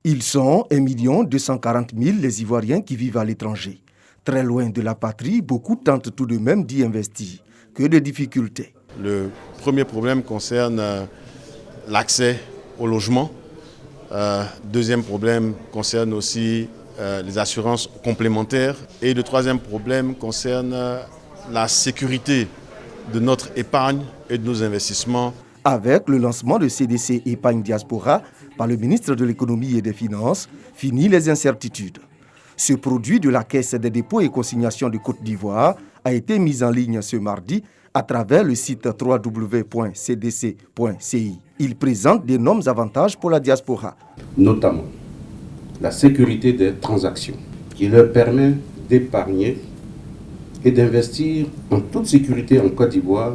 Ils sont 1 240 000 les Ivoiriens qui vivent à l'étranger. Très loin de la patrie, beaucoup tentent tout de même d'y investir. Que de difficultés. Le premier problème concerne l'accès au logement. Deuxième problème concerne aussi les assurances complémentaires. Et le troisième problème concerne la sécurité de notre épargne et de nos investissements. Avec le lancement de CDC Épargne Diaspora par le ministre de l'Économie et des Finances, fini les incertitudes. Ce produit de la Caisse des dépôts et consignations de Côte d'Ivoire a été mis en ligne ce mardi à travers le site www.cdc.ci. Il présente d'énormes avantages pour la diaspora. Notamment la sécurité des transactions qui leur permet d'épargner et d'investir en toute sécurité en Côte d'Ivoire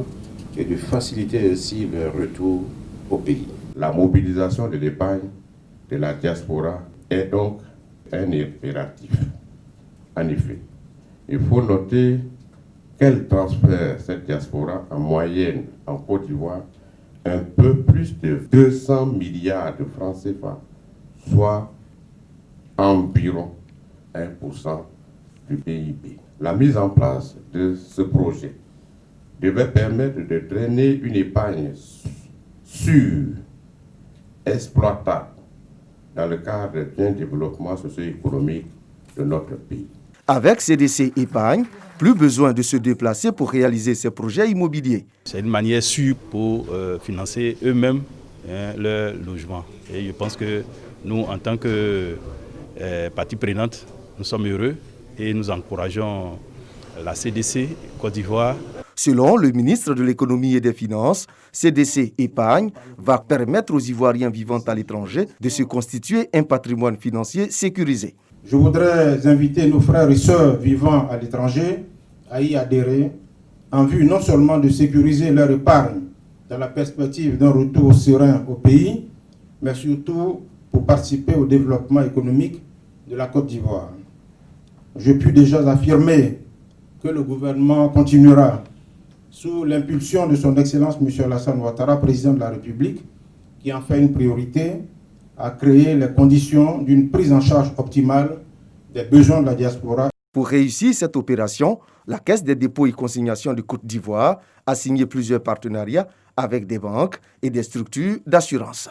et de faciliter ainsi leur retour au pays. La mobilisation de l'épargne de la diaspora est donc un impératif. En effet, il faut noter qu'elle transfère cette diaspora en moyenne en Côte d'Ivoire un peu plus de 200 milliards de francs CFA, soit environ 1% du PIB. La mise en place de ce projet devait permettre de drainer une épargne sûre, exploitable, dans le cadre d'un développement socio-économique de notre pays. Avec CDC Épargne, plus besoin de se déplacer pour réaliser ces projets immobiliers. C'est une manière sûre pour financer eux-mêmes leur logement. Et je pense que nous, en tant que partie prenante, nous sommes heureux et nous encourageons la CDC Côte d'Ivoire. Selon le ministre de l'Économie et des Finances, CDC Épargne va permettre aux Ivoiriens vivant à l'étranger de se constituer un patrimoine financier sécurisé. Je voudrais inviter nos frères et sœurs vivant à l'étranger à y adhérer en vue non seulement de sécuriser leur épargne dans la perspective d'un retour serein au pays, mais surtout pour participer au développement économique de la Côte d'Ivoire. Je puis déjà affirmer que le gouvernement continuera sous l'impulsion de son Excellence M. Alassane Ouattara, président de la République, qui en fait une priorité, à créer les conditions d'une prise en charge optimale des besoins de la diaspora. Pour réussir cette opération, la Caisse des dépôts et consignations de Côte d'Ivoire a signé plusieurs partenariats avec des banques et des structures d'assurance.